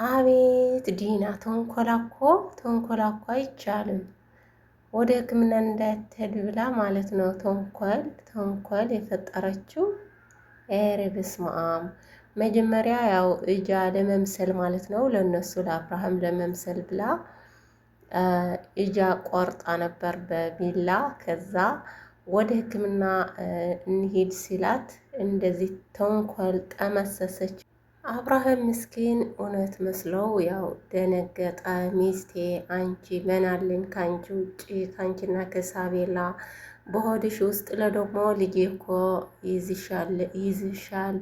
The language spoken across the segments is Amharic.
አቤት ዲና ተንኮላኮ አይቻልም። ወደ ሕክምና እንዳትሄድ ብላ ማለት ነው። ተንኮል የፈጠረችው ኧረ በስመ አብ። መጀመሪያ ያው እጃ ለመምሰል ማለት ነው ለነሱ ለአብርሃም ለመምሰል ብላ እጃ ቆርጣ ነበር በቢላ። ከዛ ወደ ሕክምና እንሂድ ሲላት እንደዚህ ተንኮል ጠመሰሰች። አብርሃም ምስኪን እውነት መስለው ያው ደነገጠ። ሚስቴ አንቺ መናልን ካንቺ ውጭ ካንቺና ከሳቤላ በሆድሽ ውስጥ ለደግሞ ልጄ እኮ ይዝሻል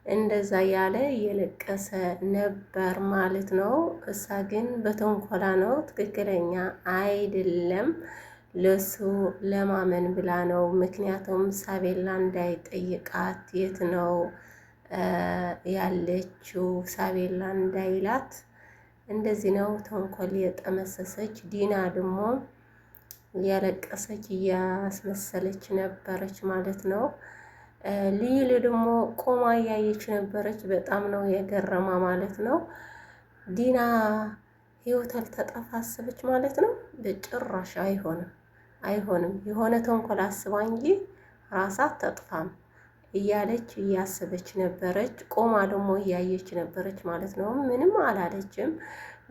እንደዛ ያለ እየለቀሰ ነበር ማለት ነው። እሳ ግን በተንኮላ ነው፣ ትክክለኛ አይደለም። ለሱ ለማመን ብላ ነው። ምክንያቱም ሳቤላ እንዳይጠይቃት የት ነው ያለችው ሳቤላ እንዳይላት እንደዚህ ነው ተንኮል የጠመሰሰች። ዲና ደግሞ እያለቀሰች እያስመሰለች ነበረች ማለት ነው። ልዩ ደግሞ ቆማ እያየች ነበረች። በጣም ነው የገረማ ማለት ነው። ዲና ህይወት አልተጠፋ አሰበች ማለት ነው። በጭራሽ አይሆንም። የሆነ ተንኮል አስባ እንጂ ራሳ አትጠፋም እያለች እያሰበች ነበረች። ቆማ ደግሞ እያየች ነበረች ማለት ነው። ምንም አላለችም።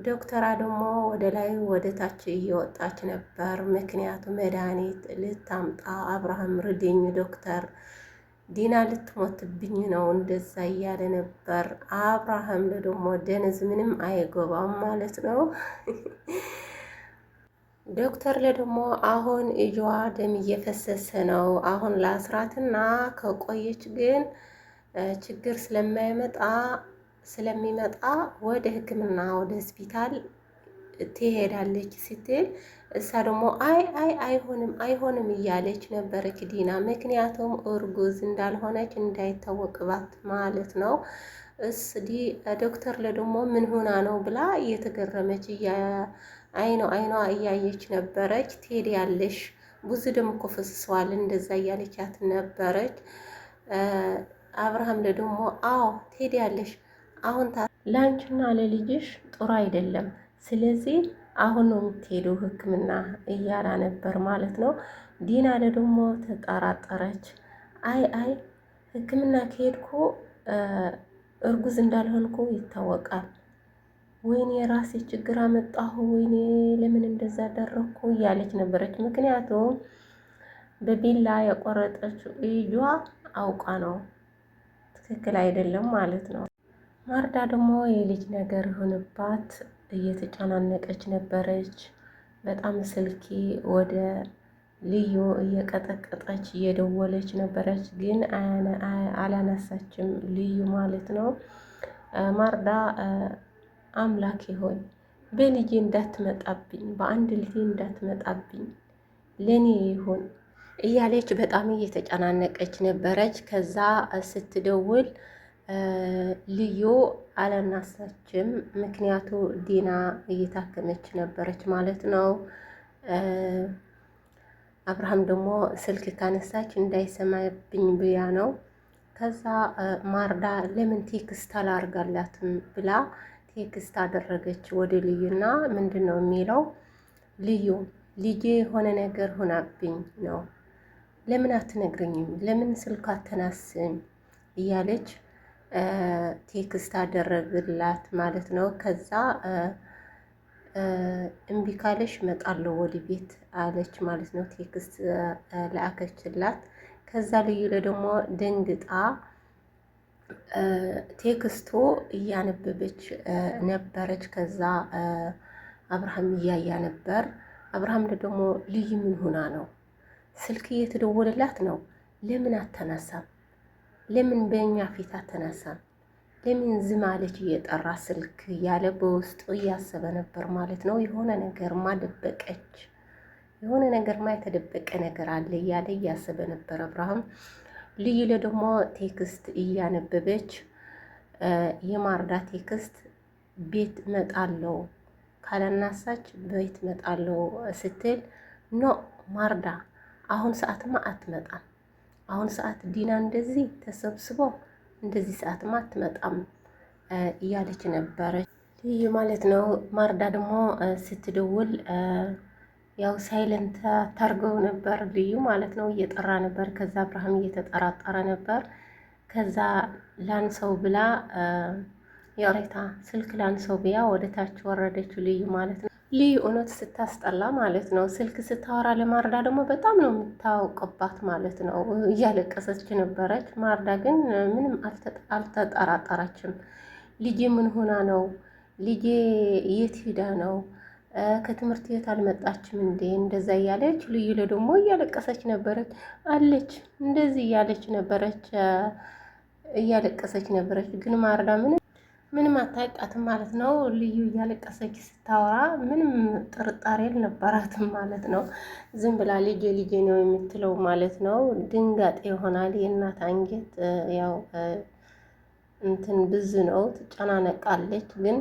ዶክተራ ደግሞ ወደ ላይ ወደ ታች እየወጣች ነበር። ምክንያቱም መድኃኒት ልታምጣ አብርሃም ርድኝ ዶክተር ዲና ልትሞትብኝ ነው እንደዛ እያለ ነበር። አብርሃም ደግሞ ደነዝ ምንም አይገባም ማለት ነው። ዶክተር ለደግሞ አሁን እጇ ደም እየፈሰሰ ነው። አሁን ለአስራትና ከቆየች ግን ችግር ስለሚመጣ ወደ ሕክምና ወደ ሆስፒታል ትሄዳለች ስትል እሳ ደግሞ አይሆንም እያለች ነበረች ዲና። ምክንያቱም እርጉዝ እንዳልሆነች እንዳይታወቅባት ማለት ነው። ዶክተር ለደግሞ ምን ሆና ነው ብላ እየተገረመች አይኗ እያየች ነበረች። ትሄዳለሽ ብዙ ደም እኮ ፈስሷል እንደዛ እያለቻት ነበረች። አብርሃም ለደግሞ አዎ ትሄዳለሽ፣ አሁን ላንቺና ለልጅሽ ጥሩ አይደለም፣ ስለዚህ አሁን ነው የምትሄደው ሕክምና እያላ ነበር ማለት ነው። ዲና ለደግሞ ተጠራጠረች። አይ ሕክምና ከሄድኩ እርጉዝ እንዳልሆንኩ ይታወቃል። ወይኔ የራሴ ችግር አመጣሁ፣ ወይኔ ለምን እንደዛ አደረኩ እያለች ነበረች። ምክንያቱም በቢላ የቆረጠችው እጇ አውቃ ነው፣ ትክክል አይደለም ማለት ነው። ማርዳ ደግሞ የልጅ ነገር ሆንባት እየተጨናነቀች ነበረች። በጣም ስልኪ ወደ ልዩ እየቀጠቀጠች እየደወለች ነበረች፣ ግን አላነሳችም ልዩ ማለት ነው። ማርዳ አምላኬ ሆይ በልጄ እንዳትመጣብኝ፣ በአንድ ልጄ እንዳትመጣብኝ ለኔ ይሁን እያለች በጣም እየተጨናነቀች ነበረች። ከዛ ስትደውል ልዩ አላናሳችም፣ ምክንያቱ ዲና እየታከመች ነበረች ማለት ነው። አብርሃም ደግሞ ስልክ ካነሳች እንዳይሰማብኝ ብያ ነው። ከዛ ማርዳ ለምን ቴክስት አላርጋላትም ብላ ቴክስት አደረገች ወደ ልዩና ምንድን ነው የሚለው ልዩ ልጄ የሆነ ነገር ሆናብኝ ነው፣ ለምን አትነግረኝም፣ ለምን ስልክ አተናስም እያለች ቴክስት አደረግላት ማለት ነው። ከዛ እምቢ ካለሽ እመጣለሁ ወደ ቤት አለች ማለት ነው። ቴክስት ላከችላት። ከዛ ልዩ ደግሞ ደንግጣ ቴክስቱ እያነበበች ነበረች። ከዛ አብርሃም እያያ ነበር። አብርሃም ደግሞ ልዩ ምን ሆና ነው? ስልክ እየተደወለላት ነው። ለምን አተናሳም? ለምን በእኛ ፊት አተናሳም? ለምን ዝም አለች እየጠራ ስልክ እያለ በውስጡ እያሰበ ነበር ማለት ነው። የሆነ ነገርማ ደበቀች፣ የሆነ ነገርማ የተደበቀ ነገር አለ እያለ እያሰበ ነበር አብርሃም። ልዩ ደግሞ ቴክስት እያነበበች የማርዳ ቴክስት ቤት መጣለው ካለናሳች ቤት መጣለው ስትል ኖ ማርዳ አሁን ሰዓትማ አትመጣም፣ አሁን ሰዓት ዲና እንደዚህ ተሰብስቦ እንደዚህ ሰዓትማ አትመጣም እያለች ነበረች ልዩ ማለት ነው። ማርዳ ደግሞ ስትደውል ያው ሳይለንት ታርገው ነበር ልዩ ማለት ነው። እየጠራ ነበር። ከዛ አብርሃም እየተጠራጠረ ነበር። ከዛ ላንሰው ብላ የሬታ ስልክ ላንሰው ብያ ወደ ታች ወረደችው ልዩ ማለት ነው። ልዩ እውነት ስታስጠላ ማለት ነው። ስልክ ስታወራ ለማርዳ ደግሞ በጣም ነው የምታውቅባት ማለት ነው። እያለቀሰች ነበረች። ማርዳ ግን ምንም አልተጠራጠረችም። ልጄ ምን ሆና ነው? ልጄ የት ሄዳ ነው? ከትምህርት ቤት አልመጣችም እንዴ? እንደዛ እያለች ልዩ ደግሞ እያለቀሰች ነበረች አለች። እንደዚህ እያለቀሰች ነበረች። ግን ማርዳ ምንም አታውቃትም ማለት ነው። ልዩ እያለቀሰች ስታወራ ምንም ጥርጣሬ አልነበራትም ማለት ነው። ዝም ብላ ልጄ ነው የምትለው ማለት ነው። ድንጋጤ ይሆናል የእናት አንጀት ያው እንትን ብዙ ነው፣ ትጨናነቃለች። ግን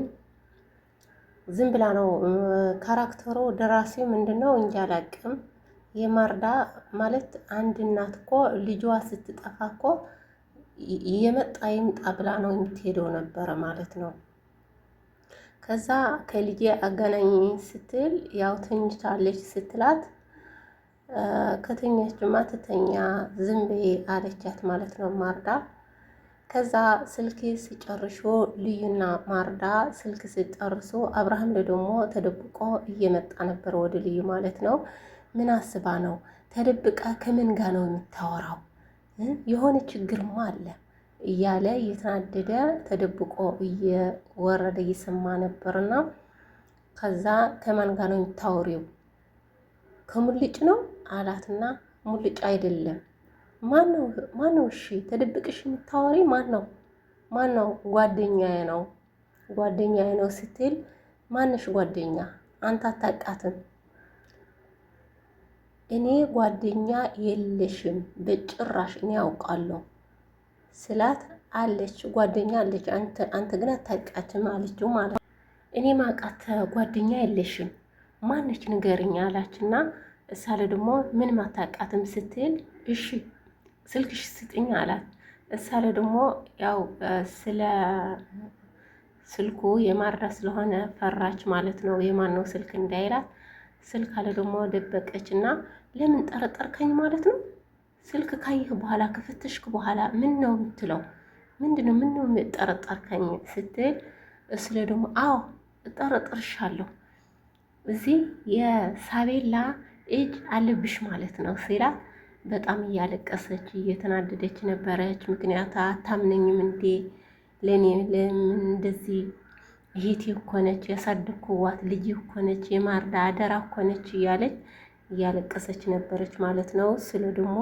ዝም ብላ ነው ካራክተሩ ደራሲው ምንድነው እንጂ አላውቅም። የማርዳ ማለት አንድ እናት እኮ ልጇ ስትጠፋ እኮ የመጣ ይምጣ ብላ ነው የምትሄደው ነበረ ማለት ነው። ከዛ ከልጄ አገናኝ ስትል ያው ተኝታለች ስትላት ከተኛችማ ትተኛ ዝም በይ አለቻት ማለት ነው ማርዳ። ከዛ ስልክ ሲጨርሹ ልዩና ማርዳ ስልክ ሲጨርሱ አብርሃም ደግሞ ተደብቆ እየመጣ ነበር ወደ ልዩ ማለት ነው። ምን አስባ ነው ተደብቃ ከምን ጋር ነው የምታወራው? የሆነ ችግርማ አለ እያለ እየተናደደ ተደብቆ እየወረደ እየሰማ ነበርና ከዛ ከማን ጋር ነው የምታወሪው? ከሙልጭ ነው አላትና ሙልጭ አይደለም። ማነው? እሺ ተደብቅሽ የምታወሪ ማነው? ጓደኛዬ ነው ስትል ማነሽ ጓደኛ? አንተ አታውቃትም። እኔ ጓደኛ የለሽም በጭራሽ፣ እኔ ያውቃለሁ ስላት አለች ጓደኛ አለች፣ አንተ ግን አታውቃትም አለችው ማለት ነው። እኔ ማውቃት ጓደኛ የለሽም ማነች ንገርኛ አላችና እሳለ ደግሞ ምንም አታውቃትም ስትል እሺ ስልክሽ ስጥኝ አላት። እሳለ ደግሞ ያው ስለ ስልኩ የማርዳ ስለሆነ ፈራች ማለት ነው። የማን ነው ስልክ እንዳይላት ስልክ አለ ደግሞ ደበቀች እና ለምን ጠረጠርከኝ ማለት ነው? ስልክ ካየህ በኋላ ከፈተሽክ በኋላ ምን ነው የምትለው? ምንድነው ምን ነው የምጠረጠርከኝ ስትል ስለ ደግሞ አዎ እጠረጥርሻለሁ እዚህ የሳቤላ እጅ አለብሽ ማለት ነው ሲላት በጣም እያለቀሰች እየተናደደች ነበረች። ምክንያቱ አታምነኝም እንዴ ለኔ ለምን እንደዚህ እህቴ እኮ ነች ያሳደግኩዋት ልጅ እኮ ነች የማርዳ አደራ እኮ ነች እያለች እያለቀሰች ነበረች ማለት ነው። ስለ ደግሞ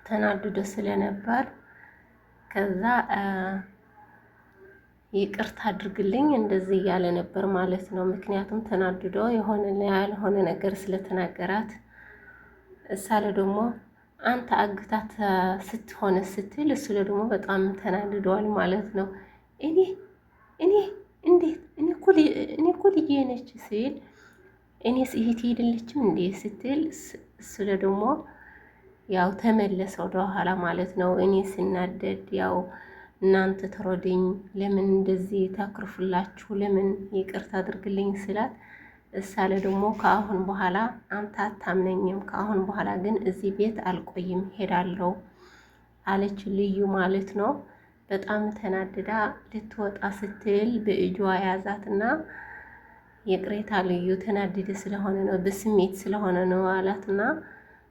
ተናድዶ ስለነበር ከዛ ይቅርታ አድርግልኝ እንደዚህ እያለ ነበር ማለት ነው። ምክንያቱም ተናድዶ ያልሆነ ነገር ስለተናገራት እሳለ ደግሞ አንተ አግታት ስትሆነ ስትል እሱ ደግሞ በጣም ተናድደዋል ማለት ነው። እኔ እንዴት እኔ እኮ ልጄ ነች ሲል እኔስ እህቴ አይደለችም እንዴ ስትል እሱ ደግሞ ያው ተመለሰ ወደ ኋላ ማለት ነው። እኔ ስናደድ ያው እናንተ ተረዱኝ፣ ለምን እንደዚህ ታክርፉላችሁ፣ ለምን ይቅርታ አድርግልኝ ስላት እሳለ ደግሞ ከአሁን በኋላ አንተ አታምነኝም፣ ከአሁን በኋላ ግን እዚህ ቤት አልቆይም ሄዳለሁ አለች ልዩ ማለት ነው። በጣም ተናድዳ ልትወጣ ስትል በእጇ ያዛትና የቅሬታ ልዩ ተናድደ ስለሆነ ነው በስሜት ስለሆነ ነው አላትና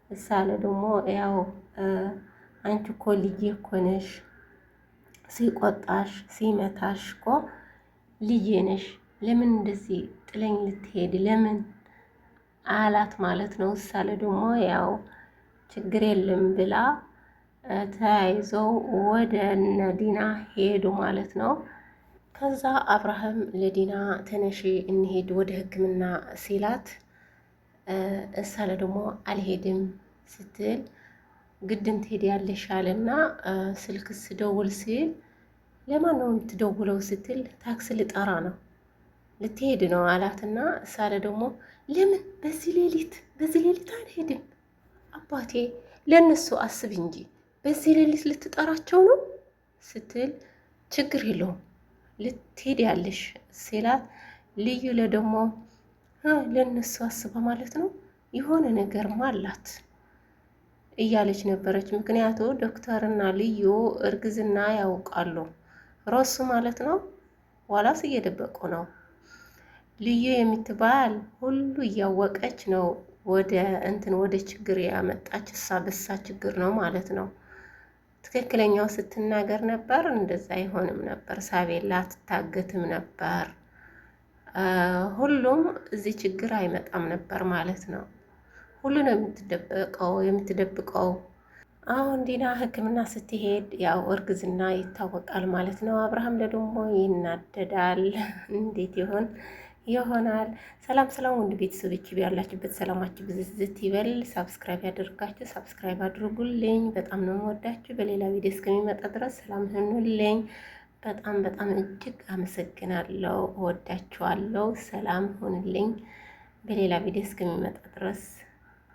እሳለ ደግሞ ያው አንቺ እኮ ልጄ እኮ ነሽ፣ ሲቆጣሽ ሲመታሽ እኮ ልጄ ነሽ፣ ለምን እንደዚህ ጥለኝ ልትሄድ ለምን አላት ማለት ነው። እሳለ ደግሞ ያው ችግር የለም ብላ ተያይዘው ወደ ዲና ሄዱ ማለት ነው። ከዛ አብርሃም ለዲና ተነሺ እንሄድ ወደ ሕክምና ሲላት እሳለ ደግሞ አልሄድም ስትል ግድም ትሄዳለሽ አለና ስልክ ስደውል ሲል ለማን ነው የምትደውለው ስትል ታክሲ ልጠራ ነው ልትሄድ ነው አላትና እሳለ ደግሞ ለምን በዚህ ሌሊት አልሄድም አባቴ ለነሱ አስብ እንጂ በዚህ ሌሊት ልትጠራቸው ነው ስትል ችግር የለውም ልትሄድ ያለሽ ሲላት ልዩ ለደግሞ ለእነሱ አስባ ማለት ነው የሆነ ነገርማ አላት እያለች ነበረች። ምክንያቱ ዶክተርና ልዩ እርግዝና ያውቃሉ። ሮሱ ማለት ነው ዋላስ እየደበቁ ነው። ልዩ የምትባል ሁሉ እያወቀች ነው ወደ ችግር ያመጣች እሷ በሳ ችግር ነው ማለት ነው። ትክክለኛው ስትናገር ነበር እንደዛ አይሆንም ነበር። ሳቤላ አትታገትም ነበር። ሁሉም እዚህ ችግር አይመጣም ነበር ማለት ነው። ሁሉ ነው የምትደብቀው። አሁን ዲና ሕክምና ስትሄድ ያው እርግዝና ይታወቃል ማለት ነው። አብርሃም ደግሞ ይናደዳል። እንዴት ይሆናል? ሰላም ሰላም፣ ወንድ ቤተሰቦች ያላችሁበት ሰላማችሁ ብዝዝት ይበል። ሳብስክራይብ ያደርጋችሁ ሳብስክራይብ አድርጉልኝ። በጣም ነው የምወዳችሁ። በሌላ ቪዲዮ እስከሚመጣ ድረስ ሰላም ሁኑልኝ። በጣም በጣም እጅግ አመሰግናለሁ። እወዳችኋለሁ። ሰላም ሁኑልኝ። በሌላ ቪዲዮ እስከሚመጣ ድረስ